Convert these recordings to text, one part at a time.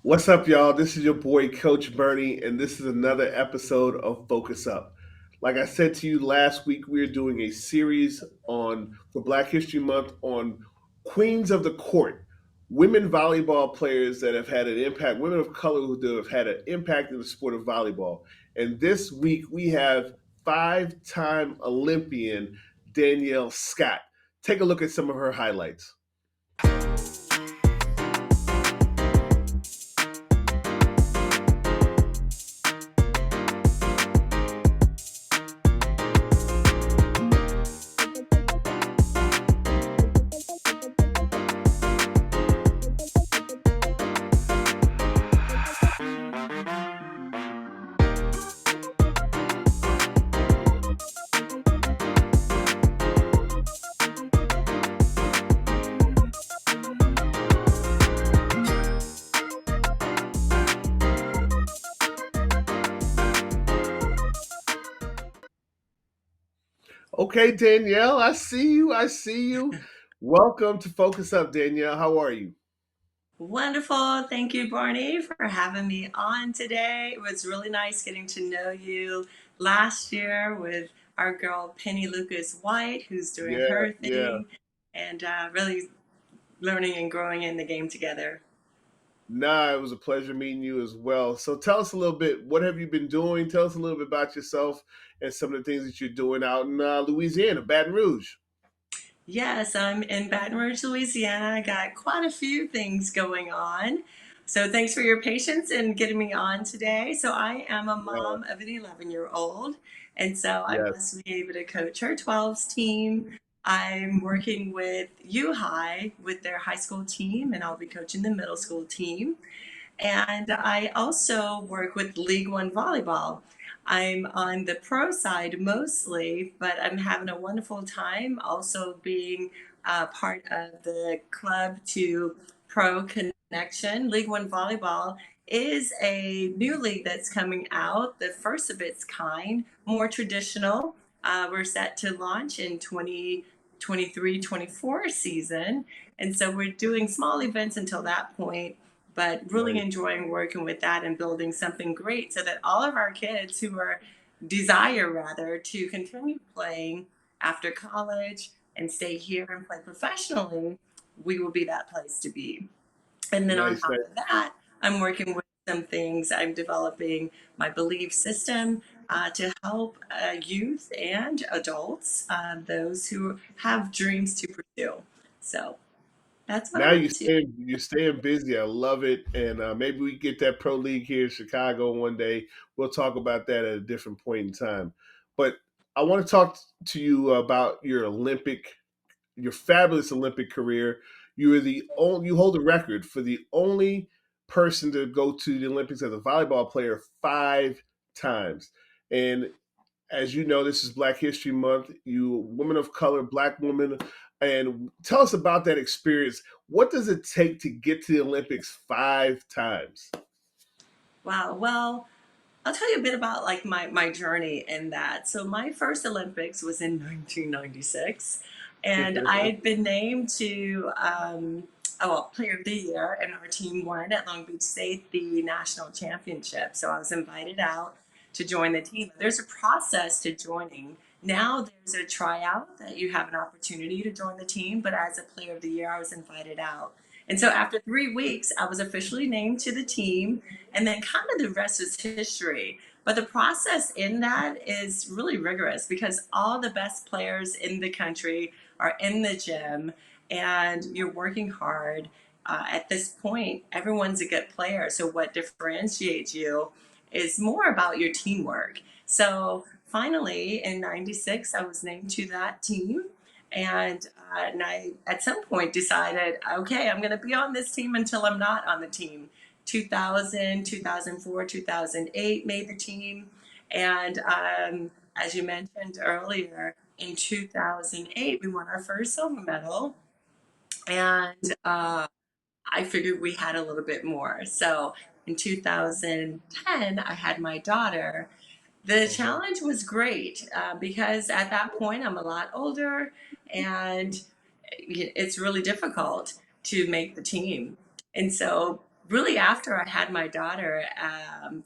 What's up, y'all? This is your boy, Coach Bernie, and this is another episode of Focus Up. Like I said to you last week, we're doing a series for Black History Month on Queens of the Court, women volleyball players that have had an impact, women of color who have had an impact in the sport of volleyball. And this week we have five-time Olympian Danielle Scott. Take a look at some of her highlights. Okay, Danielle, I see you. I see you. Welcome to Focus Up, Danielle. How are you? Wonderful. Thank you, Barney, for having me on today. It was really nice getting to know you last year with our girl Penny Lucas White, who's doing Yeah, her yeah. thing, and really learning and growing in the game together. Nah, it was a pleasure meeting you as well. So tell us a little bit. What have you been doing? Tell us a little bit about yourself and some of the things that you're doing out in Louisiana, Baton Rouge. Yes, I'm in Baton Rouge, Louisiana. I got quite a few things going on. So thanks for your patience in getting me on today. So I am a Yeah, mom of an 11-year-old, and so I'm yes, blessed to be able to coach her 12s team. I'm working with U High with their high school team, and I'll be coaching the middle school team. And I also work with League One volleyball. I'm on the pro side mostly, but I'm having a wonderful time also being part of the club to pro connection. League One volleyball is a new league that's coming out, the first of its kind, more traditional. We're set to launch in 2023-24 season. And so we're doing small events until that point, but really nice. enjoying working with that and building something great so that all of our kids who are desire rather to continue playing after college and stay here and play professionally, we will be that place to be. And then on Nice, top nice. of that, I'm working with some things. I'm developing my belief system to help youth and adults, those who have dreams to pursue. So that's what Now I'm up to. you're staying busy. I love it, and maybe we get that pro league here in Chicago one day. We'll talk about that at a different point in time. But I want to talk to you about your fabulous Olympic career. You hold the record for the only person to go to the Olympics as a volleyball player five times. And as you know, this is Black History Month. You, woman of color, Black woman, and tell us about that experience. What does it take to get to the Olympics five times? Wow. Well, I'll tell you a bit about like my journey in that. So my first Olympics was in 1996, and I had been named to Player of the Year, and our team won at Long Beach State the national championship. So I was invited out to join the team. There's a process to joining. Now there's a tryout that you have an opportunity to join the team, but as a Player of the Year, I was invited out. And so after 3 weeks, I was officially named to the team, and then kind of the rest is history. But the process in that is really rigorous because all the best players in the country are in the gym and you're working hard. At this point, everyone's a good player. So, what differentiates you is more about your teamwork. So, finally, in 96, I was named to that team. And I, at some point, decided, okay, I'm going to be on this team until I'm not on the team. 2000, 2004, 2008 made the team. And as you mentioned earlier, in 2008, we won our first silver medal. And I figured we had a little bit more. So in 2010, I had my daughter. The Uh-huh. challenge was great because at that point, I'm a lot older and it's really difficult to make the team. And so really after I had my daughter,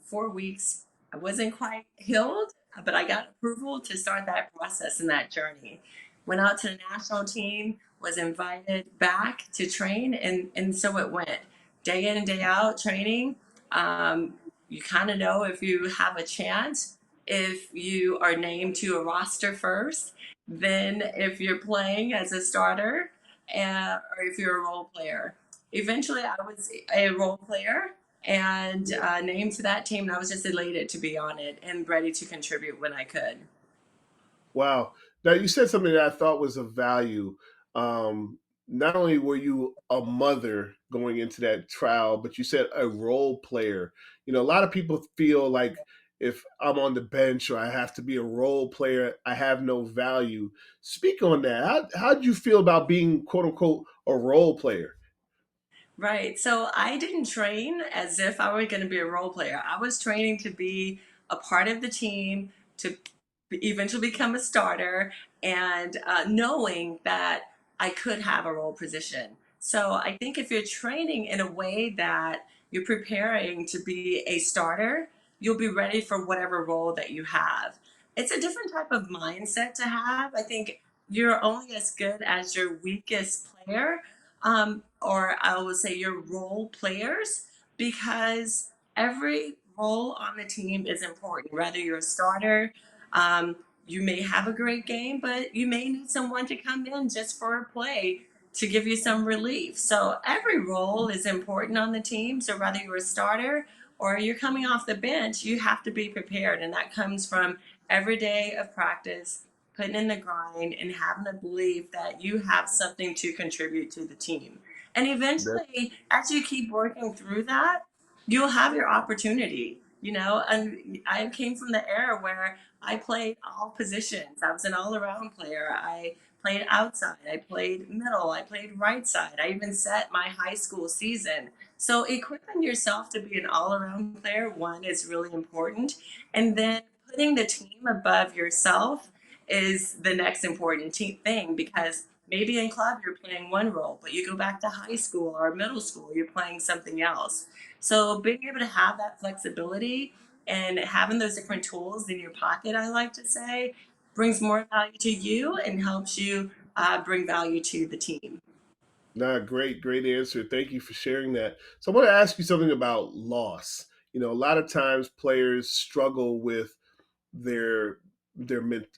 4 weeks, I wasn't quite healed, but I got approval to start that process and that journey. Went out to the national team, was invited back to train, and so it went. Day in and day out training. Um, you kind of know if you have a chance, if you are named to a roster first, then if you're playing as a starter, or if you're a role player. Eventually I was a role player and named to that team, and I was just elated to be on it and ready to contribute when I could. Wow. Now you said something that I thought was of value. Not only were you a mother going into that trial, but you said a role player. You know, a lot of people feel like if I'm on the bench or I have to be a role player, I have no value. Speak on that. How did you feel about being quote unquote a role player? Right. So I didn't train as if I were going to be a role player. I was training to be a part of the team, to eventually become a starter, and knowing that I could have a role position. So I think if you're training in a way that you're preparing to be a starter, you'll be ready for whatever role that you have. It's a different type of mindset to have. I think you're only as good as your weakest player, or I would say your role players, because every role on the team is important. Whether you're a starter, um, you may have a great game, but you may need someone to come in just for a play to give you some relief. So every role is important on the team. So whether you're a starter or you're coming off the bench, you have to be prepared. And that comes from every day of practice, putting in the grind, and having a belief that you have something to contribute to the team. And eventually, as you keep working through that, you'll have your opportunity. And I came from the era where I played all positions. I was an all around player. I played outside, I played middle, I played right side. I even set my high school season. So, equipping yourself to be an all around player, one, is really important. And then putting the team above yourself is the next important thing, because maybe in club you're playing one role, but you go back to high school or middle school, you're playing something else. So being able to have that flexibility and having those different tools in your pocket, I like to say, brings more value to you and helps you bring value to the team. Nah, great answer. Thank you for sharing that. So I want to ask you something about loss. You know, a lot of times players struggle with their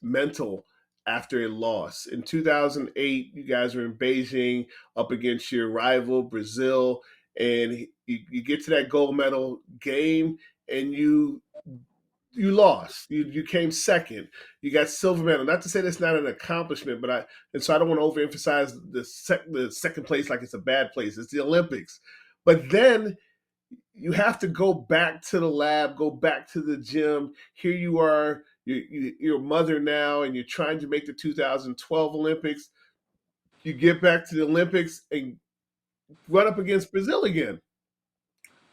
mental after a loss. In 2008, you guys were in Beijing up against your rival Brazil, and you get to that gold medal game, and you lost. You came second. You got silver medal. Not to say that's not an accomplishment, but I don't want to overemphasize the second place like it's a bad place. It's the Olympics. But then you have to go back to the lab, go back to the gym. Here you are, you're a mother now, and you're trying to make the 2012 Olympics. You get back to the Olympics and run up against Brazil again.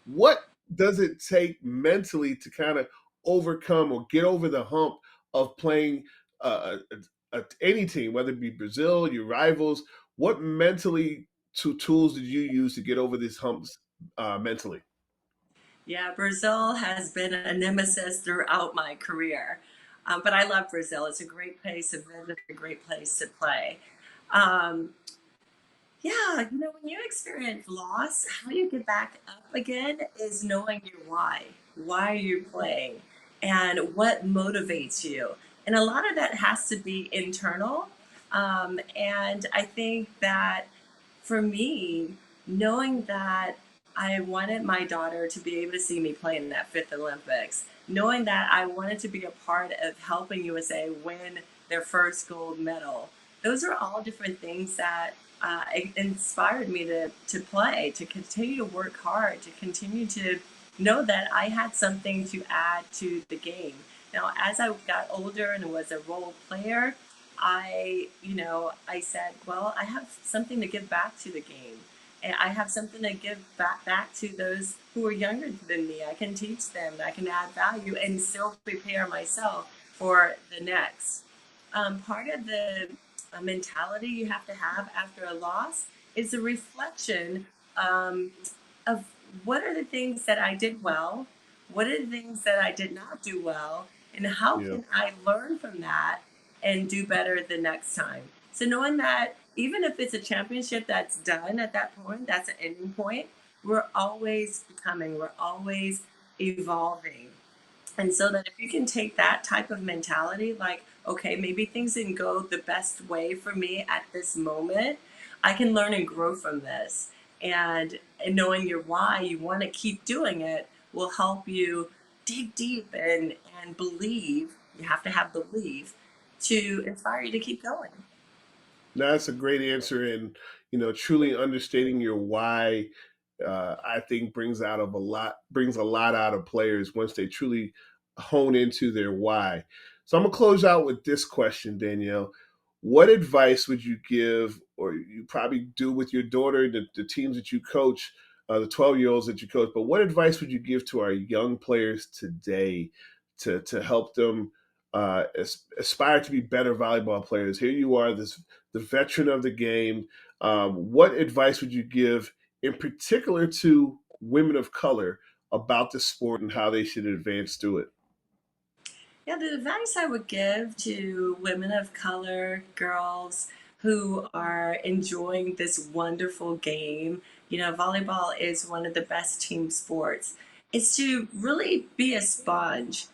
What does it take mentally to kind of overcome or get over the hump of playing any team, whether it be Brazil, your rivals? What mentally tools did you use to get over these humps mentally? Yeah, Brazil has been a nemesis throughout my career. But I love Brazil. It's a great place to visit, a great place to play. Um, Yeah, when you experience loss, how you get back up again is knowing your why. Why are you playing? And what motivates you? And a lot of that has to be internal. And I think that for me, knowing that I wanted my daughter to be able to see me play in that fifth Olympics, knowing that I wanted to be a part of helping USA win their first gold medal, those are all different things that inspired me to play, to continue to work hard, to continue to know that I had something to add to the game. Now, as I got older and was a role player, I said, well, I have something to give back to the game. And I have something to give back to those who are younger than me. I can teach them, I can add value and still prepare myself for the next. Part of the mentality you have to have after a loss is a reflection um, of what are the things that I did well? What are the things that I did not do well? And how Yeah. can I learn from that and do better the next time? So knowing that even if it's a championship that's done at that point, that's an ending point, we're always becoming, we're always evolving. And so that if you can take that type of mentality, like, okay, maybe things didn't go the best way for me at this moment, I can learn and grow from this. And knowing your why, you want to keep doing it, will help you dig deep and believe. You have to have belief to inspire you to keep going. No, that's a great answer, and truly understanding your why, I think brings a lot out of players once they truly hone into their why. So I'm gonna close out with this question, Danielle. What advice would you give, or you probably do with your daughter, the teams that you coach, the 12-year-olds that you coach? But what advice would you give to our young players today to help them aspire to be better volleyball players? Here you are, the veteran of the game. What advice would you give, in particular, to women of color about the sport and how they should advance through it? Yeah, the advice I would give to women of color, girls who are enjoying this wonderful game, volleyball is one of the best team sports, is to really be a sponge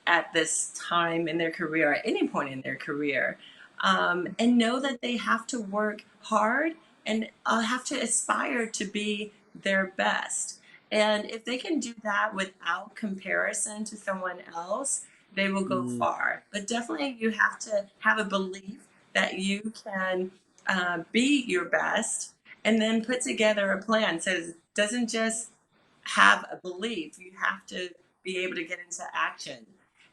at this time in their career, at any point in their career, and know that they have to work hard and have to aspire to be their best. And if they can do that without comparison to someone else, they will go Mm, far. But definitely, you have to have a belief that you can be your best and then put together a plan. So it doesn't just have a belief, you have to be able to get into action.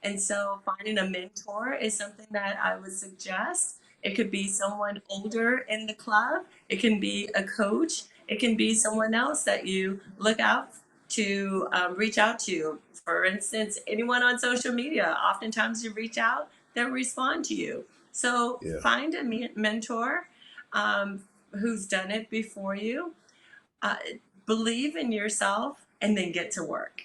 And so, finding a mentor is something that I would suggest. It could be someone older in the club, it can be a coach, it can be someone else that you look out to reach out to. For instance, anyone on social media, oftentimes you reach out, they'll respond to you. So yeah. find a mentor who's done it before you, uh, believe in yourself, and then get to work.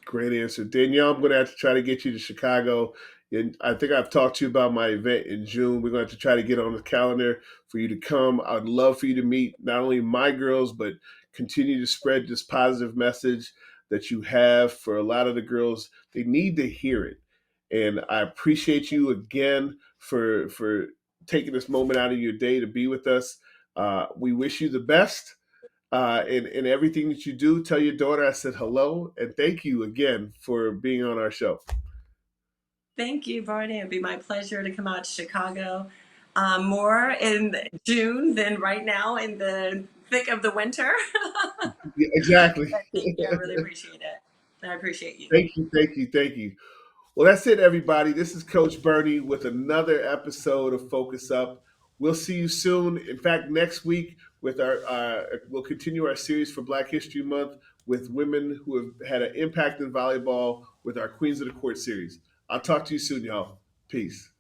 Great answer. Danielle, I'm going to have to try to get you to Chicago. And I think I've talked to you about my event in June. We're going to have to try to get on the calendar for you to come. I'd love for you to meet not only my girls, but continue to spread this positive message that you have for a lot of the girls. They need to hear it. And I appreciate you again for taking this moment out of your day to be with us. We wish you the best in everything that you do. Tell your daughter I said hello and thank you again for being on our show. Thank you, Barney. It'd be my pleasure to come out to Chicago more in June than right now in the thick of the winter. Yeah, exactly. But thank you. I really appreciate it. I appreciate you. Thank you, thank you, thank you. Well, that's it, everybody. This is Coach Bernie with another episode of Focus Up. We'll see you soon. In fact, next week with we'll continue our series for Black History Month with women who have had an impact in volleyball with our Queens of the Court series. I'll talk to you soon, y'all. Peace.